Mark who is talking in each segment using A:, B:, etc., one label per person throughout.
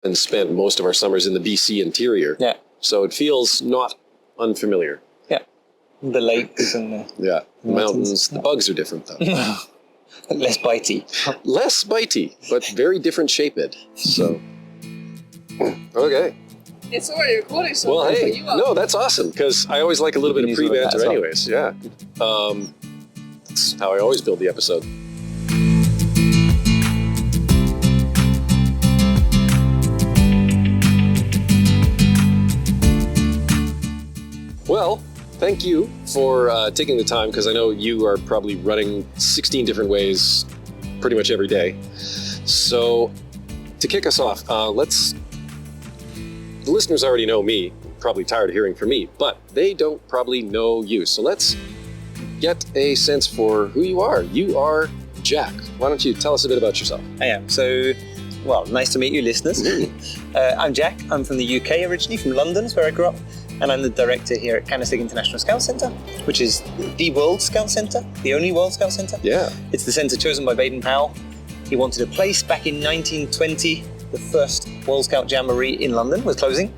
A: and spent most of our summers in the BC interior.
B: Yeah.
A: So it feels not unfamiliar.
B: Yeah. The lakes and
A: the mountains. The bugs are different, though.
B: Less bitey.
A: Less bitey, but very different shaped. So, okay.
C: It's already recording, so
A: Well,
C: I'll put
A: hey,
C: you up.
A: no, that's awesome, because I always like a little bit of pre-banter anyways. Yeah. That's how I always build the episode. Well, thank you for taking the time, because I know you are probably running 16 different ways pretty much every day. So to kick us off, the listeners already know me, probably tired of hearing from me, but they don't probably know you. So let's get a sense for who you are. You are Jack. Why don't you tell us a bit about yourself?
B: I am. So, well, nice to meet you, listeners. I'm Jack. I'm from the UK originally, from London, is where I grew up. And I'm the director here at Kandersteg International Scout Centre, which is the World Scout Centre, the only World Scout Centre.
A: Yeah.
B: It's the centre chosen by Baden-Powell. He wanted a place back in 1920. The first World Scout Jamboree in London was closing.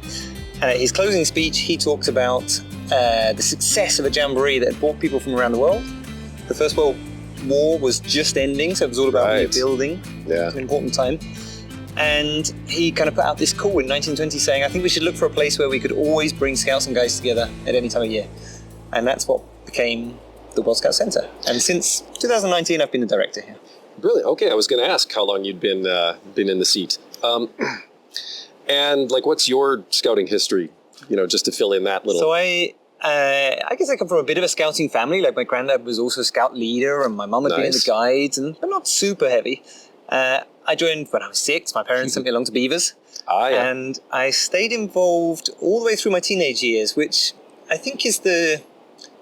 B: And at his closing speech, he talked about the success of a jamboree that had brought people from around the world. The First World War was just ending, so it was all about rebuilding.
A: Yeah.
B: It was an important time. And he kind of put out this call in 1920 saying, I think we should look for a place where we could always bring scouts and guides together at any time of year. And that's what became the World Scout Centre. And since 2019, I've been the director here.
A: Brilliant. Okay, I was going to ask how long you'd been in the seat. And like, what's your scouting history? You know, just to fill in that little.
B: So I guess I come from a bit of a scouting family. Like my granddad was also a scout leader, and my mum had been in the guides, and but not super heavy. I joined when I was 6. My parents sent me along to Beavers, and I stayed involved all the way through my teenage years, which I think is the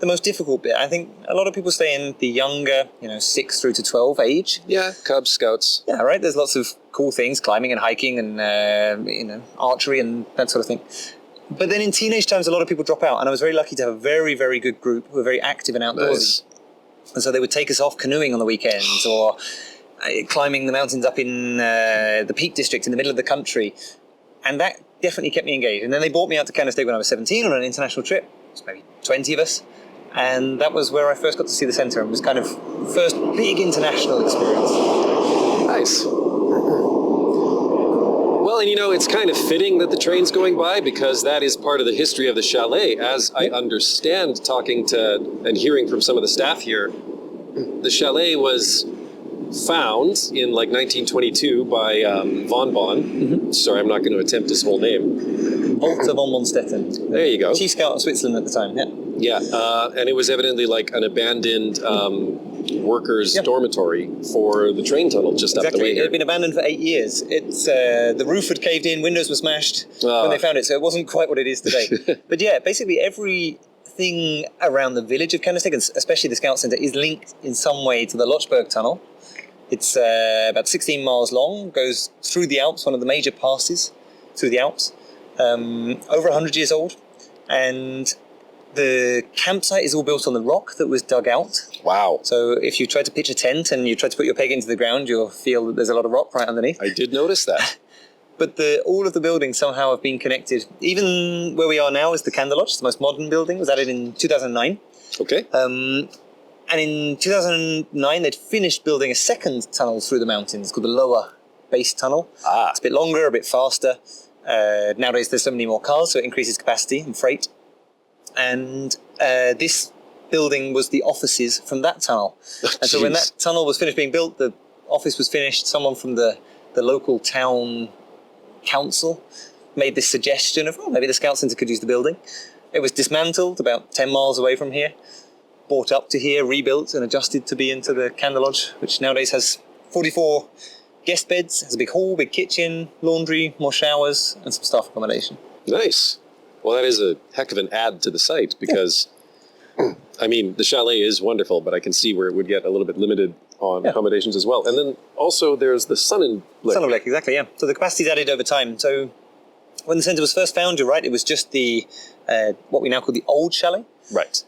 B: most difficult bit. I think a lot of people stay in the younger, 6 through to 12 age.
A: Yeah, Cub Scouts.
B: Yeah, right. There's lots of cool things, climbing and hiking and, archery and that sort of thing. But then in teenage times, a lot of people drop out. And I was very lucky to have a very, very good group who were very active and outdoorsy.
A: Nice.
B: And so they would take us off canoeing on the weekends or climbing the mountains up in the Peak District in the middle of the country. And that definitely kept me engaged. And then they brought me out to Kandersteg when I was 17 on an international trip. It was maybe 20 of us. And that was where I first got to see the centre and was kind of first big international experience.
A: Nice. Well, and it's kind of fitting that the train's going by, because that is part of the history of the chalet. As I understand, talking to and hearing from some of the staff here, the chalet was found in like 1922 by von Bonn. Mm-hmm. Sorry, I'm not going to attempt his whole name.
B: Walter von Bonstetten.
A: There you go.
B: Chief Scout of Switzerland at the time, yeah.
A: Yeah, and it was evidently like an abandoned workers' dormitory for the train tunnel just up the way here.
B: It had been abandoned for 8 years. It's the roof had caved in, windows were smashed when they found it, so it wasn't quite what it is today. But yeah, basically everything around the village of Kandersteg, and especially the Scout Centre, is linked in some way to the Lochberg Tunnel. It's about 16 miles long, goes through the Alps, one of the major passes through the Alps, over 100 years old, and the campsite is all built on the rock that was dug out.
A: Wow.
B: So if you try to pitch a tent and you try to put your peg into the ground, you'll feel that there's a lot of rock right underneath.
A: I did notice that.
B: But all of the buildings somehow have been connected. Even where we are now is the Kander Lodge, the most modern building, was added in 2009.
A: Okay.
B: And in 2009, they'd finished building a second tunnel through the mountains called the Lower Base Tunnel. It's a bit longer, a bit faster. Nowadays, there's so many more cars, so it increases capacity and freight. And this building was the offices from that tunnel. And so when that tunnel was finished being built, the office was finished, someone from the local town council made this suggestion of, maybe the Scout Centre could use the building. It was dismantled about 10 miles away from here, brought up to here, rebuilt and adjusted to be into the Kander Lodge, which nowadays has 44 guest beds, has a big hall, big kitchen, laundry, more showers, and some staff accommodation.
A: Nice. Well, that is a heck of an add to the site, because, I mean, the chalet is wonderful, but I can see where it would get a little bit limited on accommodations as well. And then also there's the Sonnenblick.
B: Sonnenblick, exactly, yeah. So the capacity's added over time. So when the centre was first found, you're right, it was just the what we now call the old chalet.
A: Right.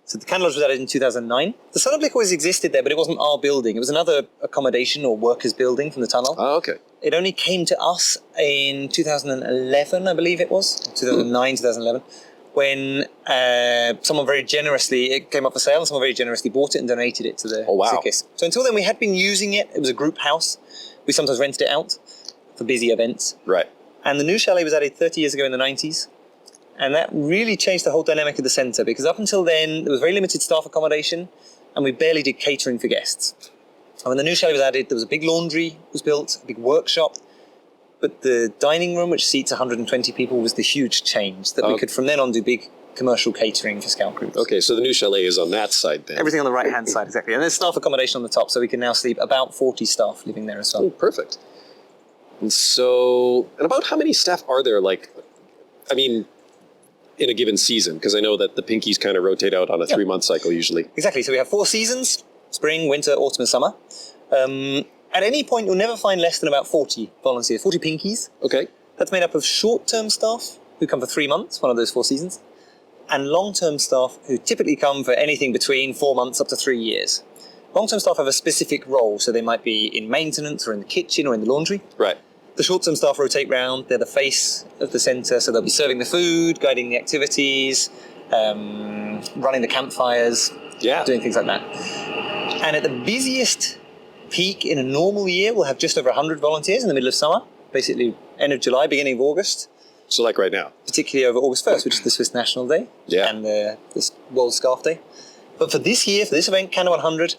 B: So the Kander Lodge was added in 2009. The Sun Blick always existed there, but it wasn't our building. It was another accommodation or workers' building from the tunnel.
A: Oh, okay.
B: It only came to us in 2011, I believe it was, 2009, 2011, when someone very generously, it came up for sale, and someone very generously bought it and donated it to the KISC. So until then, we had been using it. It was a group house. We sometimes rented it out for busy events.
A: Right.
B: And the new chalet was added 30 years ago in the 90s. And that really changed the whole dynamic of the centre, because up until then, there was very limited staff accommodation, and we barely did catering for guests. And when the new chalet was added, there was a big laundry was built, a big workshop, but the dining room, which seats 120 people, was the huge change, that we could from then on do big commercial catering for scout groups.
A: Okay, so the new chalet is on that side then.
B: Everything on the right-hand side, exactly. And there's staff accommodation on the top, so we can now sleep about 40 staff living there as well.
A: Oh, perfect. And so, and about how many staff are there, like, I mean, in a given season? Because I know that the pinkies kind of rotate out on a 3-month cycle usually.
B: Exactly. So we have 4 seasons: spring, winter, autumn, and summer. At any point, you'll never find less than about 40 volunteers, 40 pinkies.
A: Okay.
B: That's made up of short-term staff who come for 3 months, one of those 4 seasons, and long-term staff who typically come for anything between 4 months up to 3 years. Long-term staff have a specific role, so they might be in maintenance or in the kitchen or in the laundry.
A: Right.
B: The short-term staff rotate round. They're the face of the centre, so they'll be serving the food, guiding the activities, running the campfires, doing things like that. And at the busiest peak in a normal year, we'll have just over 100 volunteers in the middle of summer, basically end of July, beginning of August.
A: So like right now?
B: Particularly over August 1st, which is the Swiss National Day and the World Scarf Day. But for this year, for this event, Kander100,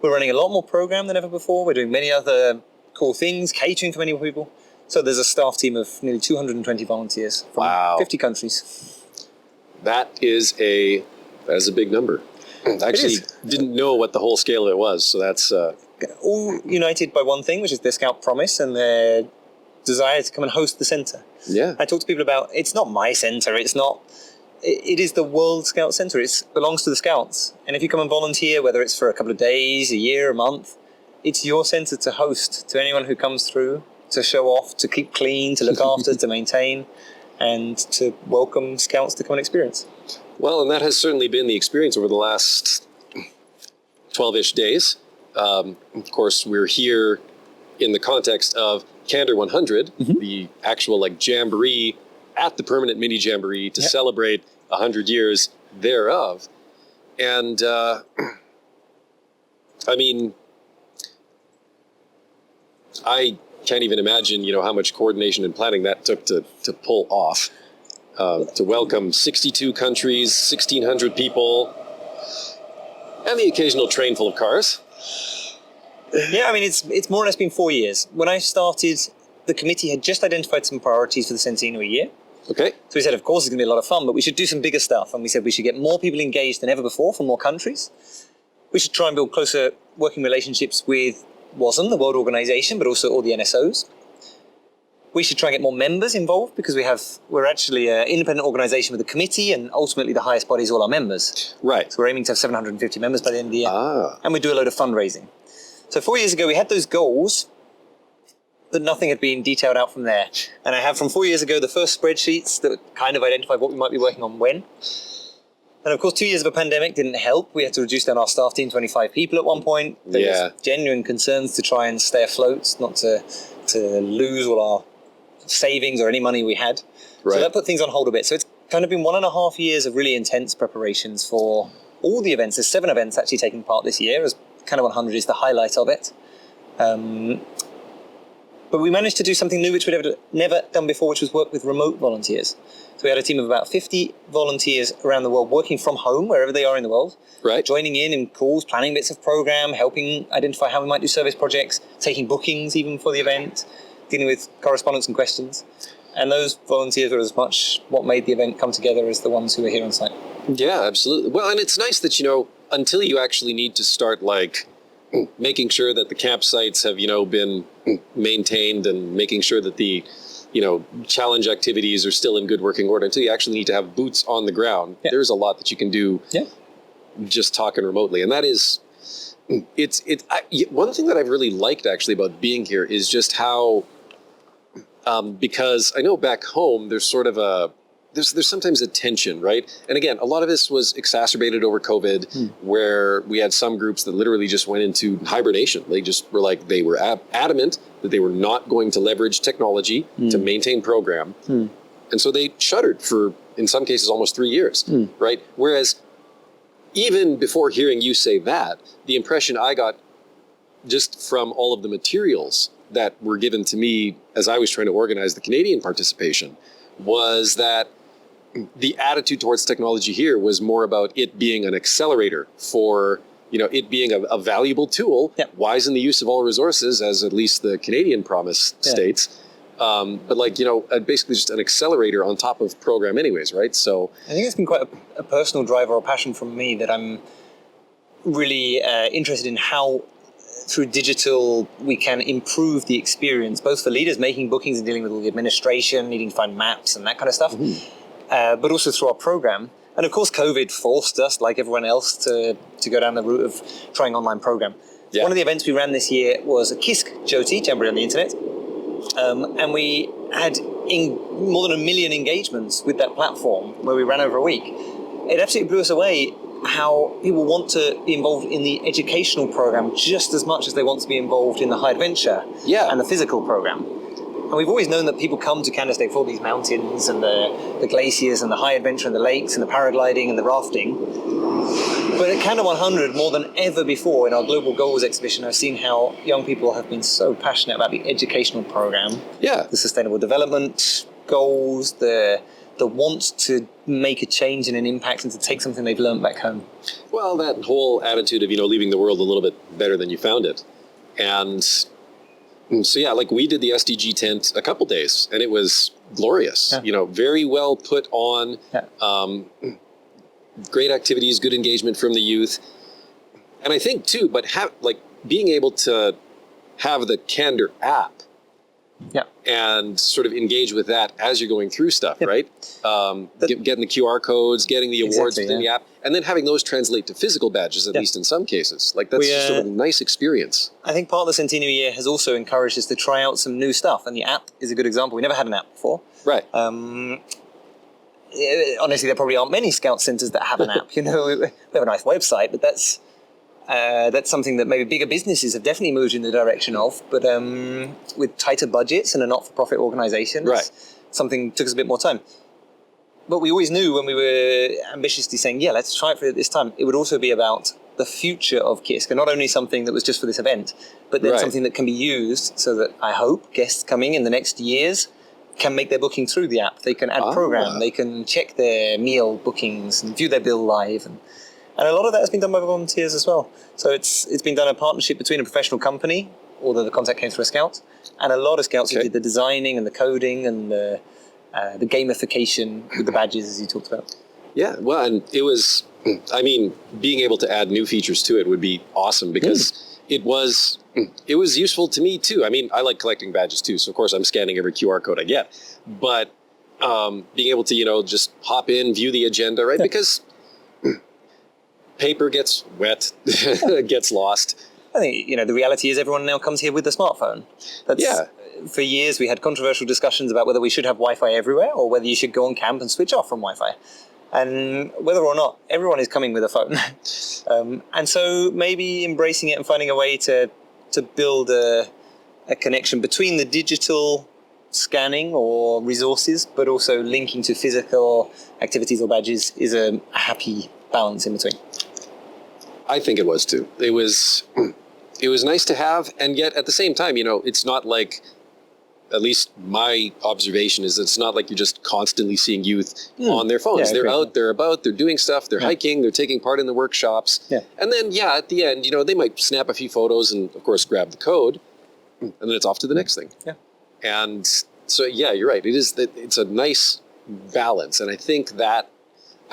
B: we're running a lot more program than ever before. We're doing many other cool things, catering for many more people. So there's a staff team of nearly 220 volunteers from 50 countries.
A: That is a big number. I actually didn't know what the whole scale of it was, so that's...
B: all united by one thing, which is their Scout promise and their desire to come and host the centre.
A: Yeah.
B: I talk to people about, it's not my centre, it is the World Scout Centre. It belongs to the Scouts. And if you come and volunteer, whether it's for a couple of days, a year, a month, it's your centre to host to anyone who comes through, to show off, to keep clean, to look after, to maintain, and to welcome Scouts to come and experience.
A: Well, and that has certainly been the experience over the last 12-ish days. Of course, we're here in the context of Kander100, the actual jamboree at the permanent mini jamboree to celebrate 100 years thereof. And I mean, I can't even imagine, how much coordination and planning that took to pull off. To welcome 62 countries, 1,600 people, and the occasional train full of cars.
B: Yeah, I mean, it's more or less been 4 years. When I started, the committee had just identified some priorities for the centenary year.
A: Okay.
B: So we said, of course, it's going to be a lot of fun, but we should do some bigger stuff. And we said we should get more people engaged than ever before from more countries. We should try and build closer working relationships with WASM, the World Organization, but also all the NSOs. We should try and get more members involved, because we're actually an independent organisation with a committee, and ultimately the highest body is all our members.
A: Right.
B: So we're aiming to have 750 members by the end of the year.
A: Ah.
B: And we do a load of fundraising. So 4 years ago, we had those goals, but nothing had been detailed out from there. And I have from 4 years ago the first spreadsheets that kind of identified what we might be working on when. And of course, 2 years of a pandemic didn't help. We had to reduce down our staff team to 25 people at one point. There was genuine concerns to try and stay afloat, not to lose all our savings or any money we had.
A: Right.
B: So that put things on hold a bit. So it's kind of been 1.5 years of really intense preparations for all the events. There's 7 events actually taking part this year, as Kander100 is the highlight of it. But we managed to do something new which we'd never done before, which was work with remote volunteers. So we had a team of about 50 volunteers around the world working from home, wherever they are in the world.
A: Right.
B: Joining in calls, planning bits of program, helping identify how we might do service projects, taking bookings even for the event, dealing with correspondence and questions. And those volunteers were as much what made the event come together as the ones who were here on site.
A: Yeah, absolutely. Well, and it's nice that, until you actually need to start, making sure that the campsites have, been maintained, and making sure that the, challenge activities are still in good working order, until you actually need to have boots on the ground. Yeah. There's a lot that you can do just talking remotely. And that is, one thing that I've really liked actually about being here is just how, because I know back home there's sort of there's sometimes a tension, right? And again, a lot of this was exacerbated over COVID, where we had some groups that literally just went into hibernation. They just were like, they were adamant that they were not going to leverage technology to maintain program. And so they shuttered for, in some cases, almost 3 years, right? Whereas even before hearing you say that, the impression I got just from all of the materials that were given to me as I was trying to organize the Canadian participation was that the attitude towards technology here was more about it being an accelerator for, it being a valuable tool, wise in the use of all resources, as at least the Canadian promise states. But basically just an accelerator on top of program anyways, right? So
B: I think it's been quite a personal drive or a passion from me that I'm really interested in how through digital we can improve the experience, both for leaders making bookings and dealing with all the administration, needing to find maps and that kind of stuff, but also through our program. And of course, COVID forced us, like everyone else, to go down the route of trying online program.
A: Yeah.
B: One of the events we ran this year was a KISC Jamboree on the internet. And we had more than 1 million engagements with that platform where we ran over a week. It absolutely blew us away how people want to be involved in the educational program just as much as they want to be involved in the high adventure and the physical program. And we've always known that people come to Kandersteg for these mountains and the glaciers and the high adventure and the lakes and the paragliding and the rafting. But at Kander100, more than ever before in our Global Goals exhibition, I've seen how young people have been so passionate about the educational program, the sustainable development goals, the want to make a change and an impact and to take something they've learned back home.
A: Well, that whole attitude of, leaving the world a little bit better than you found it. And so, we did the SDG tent a couple days and it was glorious, very well put on, great activities, good engagement from the youth. And I think too, being able to have the Kander app and sort of engage with that as you're going through stuff, right? Getting the QR codes, getting the awards within the app, and then having those translate to physical badges, at least in some cases. That's just sort of a nice experience.
B: I think part of the centenary year has also encouraged us to try out some new stuff, and the app is a good example. We never had an app before.
A: Right.
B: Honestly, there probably aren't many scout centres that have an app. We have a nice website, but that's something that maybe bigger businesses have definitely moved in the direction of. But with tighter budgets and a not-for-profit organisation, something took us a bit more time. But we always knew when we were ambitiously saying, let's try it for this time, it would also be about the future of KISC, and not only something that was just for this event, but then something that can be used so that I hope guests coming in the next years can make their booking through the app. They can add program, they can check their meal bookings and view their bill live. And a lot of that has been done by volunteers as well. So it's been done in a partnership between a professional company, although the contact came through a scout, and a lot of scouts who did the designing and the coding and the gamification with the badges, as you talked about. Yeah,
A: well, and it was, being able to add new features to it would be awesome because it was useful to me too. I like collecting badges too, so of course I'm scanning every QR code I get. But being able to, just hop in, view the agenda, right? Because paper gets wet, gets lost.
B: I think, the reality is everyone now comes here with a smartphone. For years we had controversial discussions about whether we should have Wi-Fi everywhere or whether you should go on camp and switch off from Wi-Fi. And whether or not, everyone is coming with a phone. And so maybe embracing it and finding a way to build a connection between the digital scanning or resources, but also linking to physical activities or badges is a happy balance in between.
A: I think it was too. It was nice to have, and yet at the same time, it's not like, at least my observation is it's not like you're just constantly seeing youth on their phones. They're out, they're about, they're doing stuff, they're hiking, they're taking part in the workshops. And then, at the end, they might snap a few photos and, of course, grab the code, and then it's off to the next thing. And so, you're right. It's a nice balance. And I think that,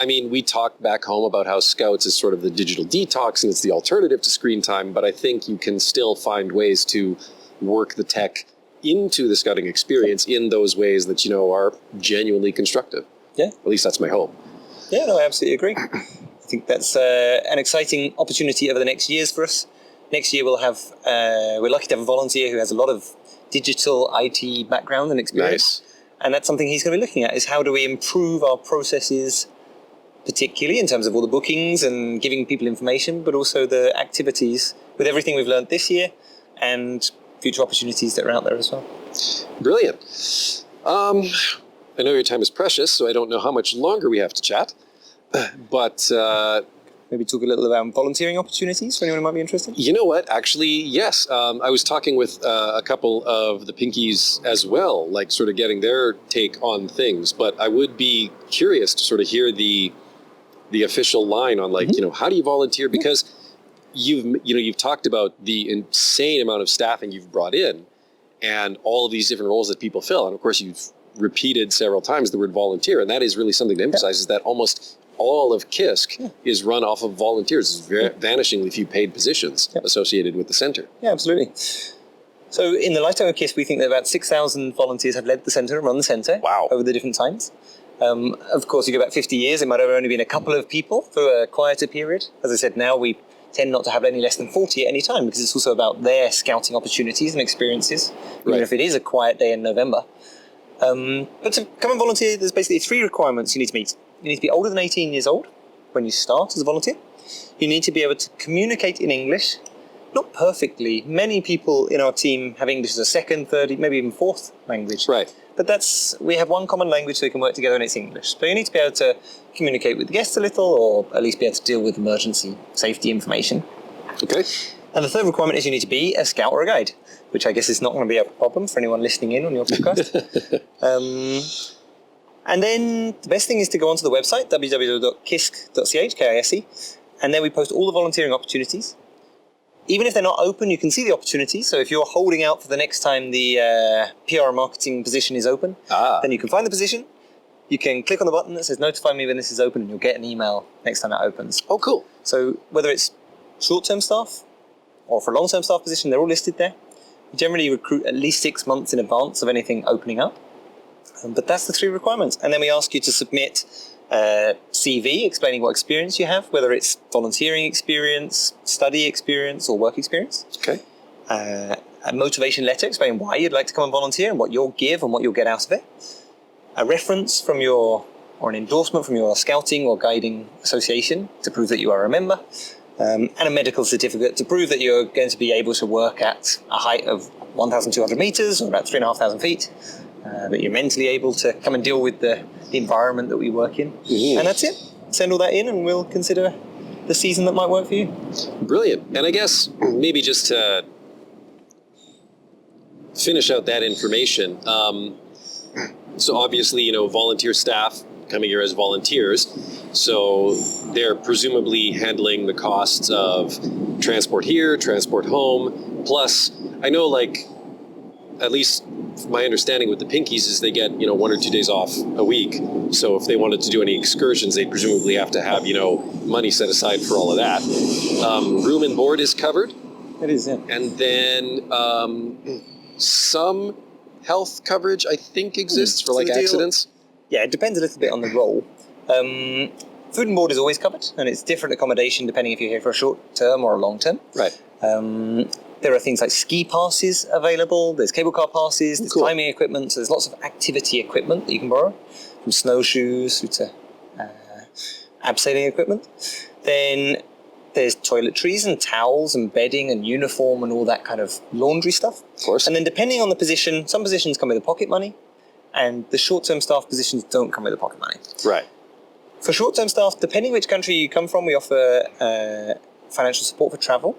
A: we talk back home about how Scouts is sort of the digital detox and it's the alternative to screen time, but I think you can still find ways to work the tech into the scouting experience in those ways that, are genuinely constructive. At least that's my hope.
B: I absolutely agree. I think that's an exciting opportunity over the next years for us. Next year we'll have, we're lucky to have a volunteer who has a lot of digital IT background and experience. And that's something he's going to be looking at, is how do we improve our processes, particularly in terms of all the bookings and giving people information, but also the activities with everything we've learned this year and future opportunities that are out there as well.
A: Brilliant. I know your time is precious, so I don't know how much longer we have to chat, but...
B: Maybe talk a little about volunteering opportunities for anyone who might be interested?
A: You know what? Actually, yes. I was talking with a couple of the Pinkies as well, like sort of getting their take on things. But I would be curious to sort of hear the official line on, like, how do you volunteer? Because you've talked about the insane amount of staffing you've brought in and all of these different roles that people fill. And of course, you've repeated several times the word volunteer. And that is really something to emphasize, is that almost all of KISC is run off of volunteers. There's vanishingly few paid positions associated with the centre.
B: Yeah, absolutely. So in the lifetime of KISC, we think that about 6,000 volunteers have led the centre and run the centre over the different times. Of course, you go back 50 years, it might have only been a couple of people for a quieter period. As I said, now we tend not to have any less than 40 at any time, because it's also about their scouting opportunities and experiences, even if it is a quiet day in November. But to come and volunteer, there's basically 3 requirements you need to meet. You need to be older than 18 years old when you start as a volunteer. You need to be able to communicate in English, not perfectly. Many people in our team have English as a second, third, maybe even fourth language.
A: Right.
B: But we have one common language so we can work together, and it's English. So you need to be able to communicate with the guests a little, or at least be able to deal with emergency safety information.
A: Okay.
B: And the third requirement is you need to be a scout or a guide, which I guess is not going to be a problem for anyone listening in on your podcast. And then the best thing is to go onto the website, www.kisc.ch, KISC, and then we post all the volunteering opportunities. Even if they're not open, you can see the opportunities. So if you're holding out for the next time the PR and marketing position is open, then you can find the position. You can click on the button that says notify me when this is open, and you'll get an email next time it opens.
A: Oh, cool.
B: So whether it's short-term staff or for a long-term staff position, they're all listed there. We generally recruit at least 6 months in advance of anything opening up. But that's the 3 requirements. And then we ask you to submit a CV explaining what experience you have, whether it's volunteering experience, study experience, or work experience.
A: Okay.
B: A motivation letter explaining why you'd like to come and volunteer and what you'll give and what you'll get out of it. A reference from or an endorsement from your scouting or guiding association to prove that you are a member. And a medical certificate to prove that you're going to be able to work at a height of 1,200 metres, or about 3,500 feet. That you're mentally able to come and deal with the environment that we work in. And that's it. Send all that in and we'll consider the season that might work for you.
A: Brilliant. And I guess maybe just to finish out that information, so obviously, volunteer staff coming here as volunteers, so they're presumably handling the costs of transport here, transport home, plus I know, like, at least my understanding with the Pinkies is they get, 1 or 2 days off a week. So if they wanted to do any excursions, they'd presumably have to have, money set aside for all of that. Room and board is covered.
B: It is, yeah.
A: And then some health coverage, I think, exists for, like, accidents.
B: Yeah, it depends a little bit on the role. Food and board is always covered, and it's different accommodation depending if you're here for a short term or a long term.
A: Right.
B: There are things like ski passes available, there's cable car passes, there's climbing equipment, so there's lots of activity equipment that you can borrow, from snowshoes through to abseiling equipment. Then there's toiletries and towels and bedding and uniform and all that kind of laundry stuff.
A: Of course.
B: And then depending on the position, some positions come with the pocket money, and the short-term staff positions don't come with the pocket money.
A: Right.
B: For short-term staff, depending which country you come from, we offer financial support for travel.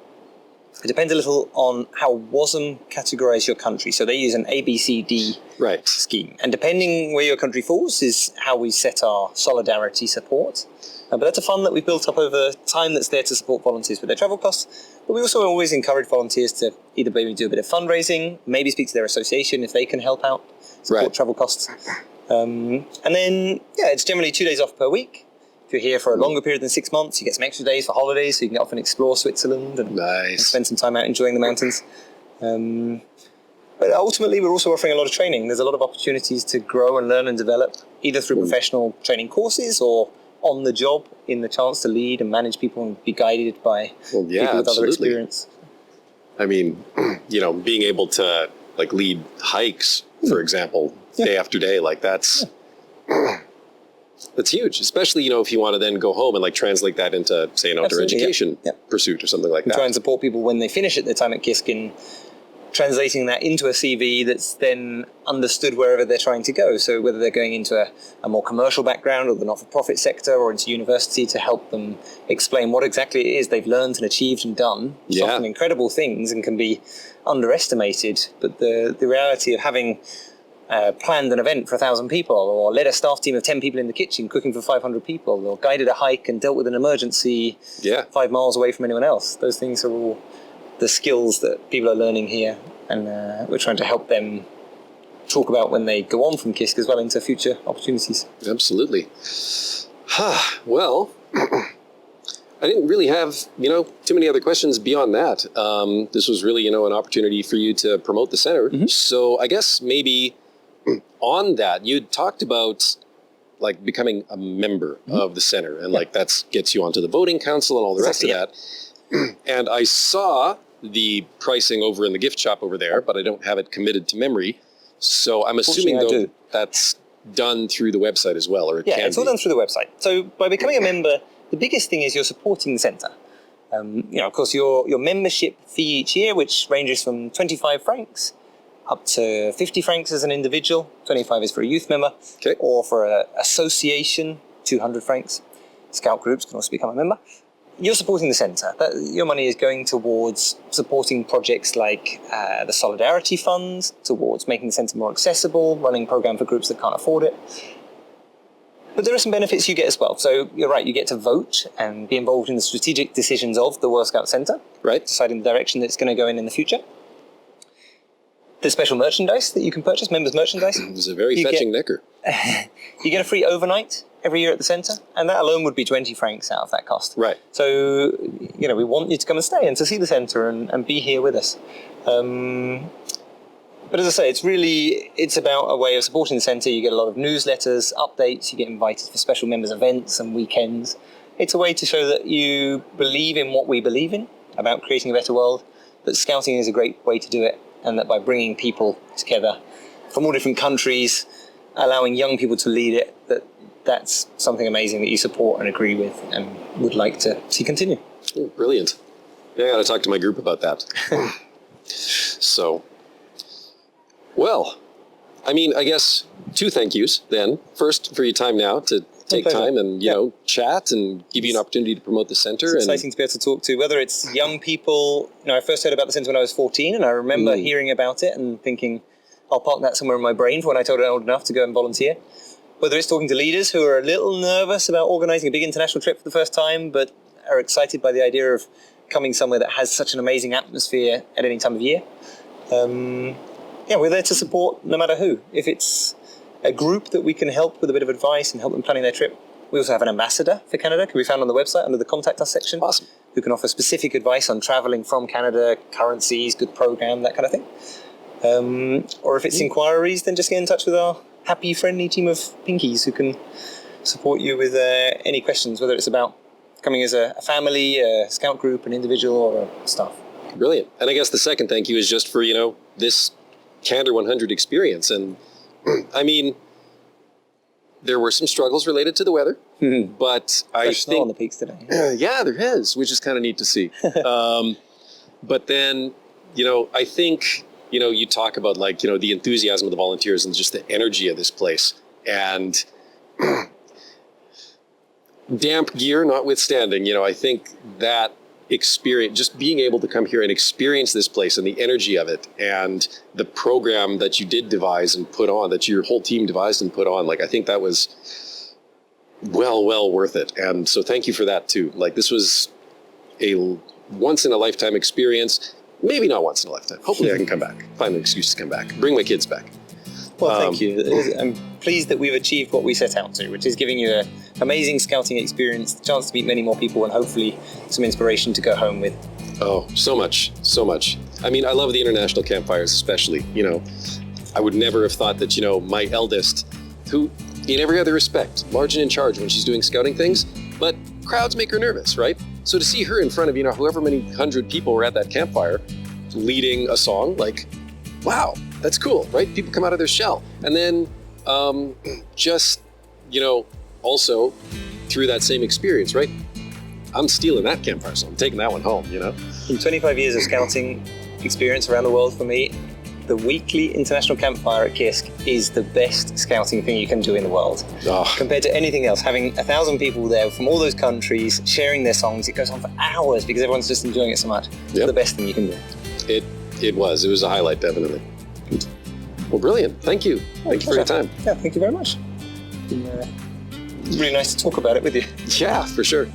B: It depends a little on how WASM categorise your country. So they use an ABCD scheme. And depending where your country falls is how we set our solidarity support. But that's a fund that we've built up over time that's there to support volunteers with their travel costs. But we also always encourage volunteers to either maybe do a bit of fundraising, maybe speak to their association if they can help out, support travel costs. And then, it's generally 2 days off per week. If you're here for a longer period than 6 months, you get some extra days for holidays, so you can get off and explore Switzerland and spend some time out enjoying the mountains. But ultimately, we're also offering a lot of training. There's a lot of opportunities to grow and learn and develop, either through professional training courses or on the job, in the chance to lead and manage people and be guided by people with other experience.
A: I mean, being able to, like, lead hikes, for example, day after day. Like that's huge, especially, if you want to then go home and like translate that into, say, an outdoor
B: Absolutely,
A: education pursuit or something like
B: and
A: that.
B: try and support people when they finish at their time at KISC in translating that into a CV that's then understood wherever they're trying to go. So whether they're going into a more commercial background or the not-for-profit sector or into university, to help them explain what exactly it is they've learned and achieved and done. It's often incredible things and can be underestimated, but the reality of having planned an event for 1,000 people, or led a staff team of 10 people in the kitchen cooking for 500 people, or guided a hike and dealt with an emergency 5 miles away from anyone else. Those things are all the skills that people are learning here, and we're trying to help them talk about when they go on from KISC as well into future opportunities.
A: Absolutely. Well, I didn't really have, too many other questions beyond that. This was really, an opportunity for you to promote the center.
B: Mm-hmm.
A: So I guess maybe on that, you talked about like becoming a member of the center, and like that gets you onto the voting council and all the rest of that. And I saw the pricing over in the gift shop over there, but I don't have it committed to memory. So I'm assuming though that's done through the website as well, or it can
B: it's all done through the website. So by becoming a member, the biggest thing is you're supporting the centre. Of course, your membership fee each year, which ranges from 25 francs up to 50 francs as an individual. 25 is for a youth member, or for an association, 200 francs. Scout groups can also become a member. You're supporting the centre. Your money is going towards supporting projects like the Solidarity Funds, towards making the centre more accessible, running programme for groups that can't afford it. But there are some benefits you get as well. So you're right, you get to vote and be involved in the strategic decisions of the World Scout Centre, deciding the direction that it's going to go in the future. There's special merchandise that you can purchase, members' merchandise.
A: It's a very fetching knicker.
B: You get a free overnight every year at the centre, and that alone would be 20 francs out of that cost.
A: Right.
B: So, we want you to come and stay and to see the centre and be here with us. But as I say, it's about a way of supporting the centre. You get a lot of newsletters, updates, you get invited for special members' events and weekends. It's a way to show that you believe in what we believe in, about creating a better world, that scouting is a great way to do it, and that by bringing people together from all different countries, allowing young people to lead it, that's something amazing that you support and agree with and would like to see continue.
A: Oh, brilliant. Yeah, I got to talk to my group about that. So, well, I mean, I guess 2 thank yous then. First, for your time now to take time and, chat and give you an opportunity to promote the centre.
B: It's exciting to be able to talk to, whether it's young people. I first heard about the centre when I was 14, and I remember hearing about it and thinking, I'll park that somewhere in my brain for when I told I'm old enough to go and volunteer. Whether it's talking to leaders who are a little nervous about organising a big international trip for the first time, but are excited by the idea of coming somewhere that has such an amazing atmosphere at any time of year. We're there to support no matter who. If it's a group that we can help with a bit of advice and help them planning their trip. We also have an ambassador for Canada, can be found on the website under the Contact Us section.
A: Awesome.
B: Who can offer specific advice on travelling from Canada, currencies, good programme, that kind of thing. Or if it's inquiries, then just get in touch with our happy, friendly team of pinkies who can support you with any questions, whether it's about coming as a family, a scout group, an individual, or a staff.
A: Brilliant. And I guess the second thank you is just for, this Kander100 experience. And I mean, there were some struggles related to the weather, but I think
B: snow on the peaks today.
A: Yeah, there is, which is kind of neat to see. But then, I think, you talk about the enthusiasm of the volunteers and just the energy of this place, and damp gear notwithstanding, I think that experience, just being able to come here and experience this place and the energy of it and the program that you did devise and put on, that your whole team devised and put on, I think that was well worth it. And so thank you for that too. This was a once in a lifetime experience. Maybe not once in a lifetime. Hopefully I can come back, find an excuse to come back, bring my kids back.
B: Well, thank you. I'm pleased that we've achieved what we set out to, which is giving you an amazing scouting experience, the chance to meet many more people, and hopefully some inspiration to go home with.
A: Oh, so much. I mean, I love the international campfires especially. I would never have thought that, my eldest, who in every other respect, large and in charge when she's doing scouting things, but crowds make her nervous, right? So to see her in front of, however many 100 people were at that campfire leading a song, wow, That's cool, right? People come out of their shell. And then just, also through that same experience, right? I'm stealing that campfire, so I'm taking that one home,
B: In 25 years of scouting experience around the world for me, the weekly international campfire at KISC is the best scouting thing you can do in the world.
A: Oh.
B: Compared to anything else, having 1,000 people there from all those countries sharing their songs, it goes on for hours because everyone's just enjoying it so much. It's the best thing you can do.
A: It was a highlight, definitely. Well, brilliant. Thank you. Thank you for your time.
B: Yeah, thank you very much. It's been really nice to talk about it with you.
A: Yeah, for sure.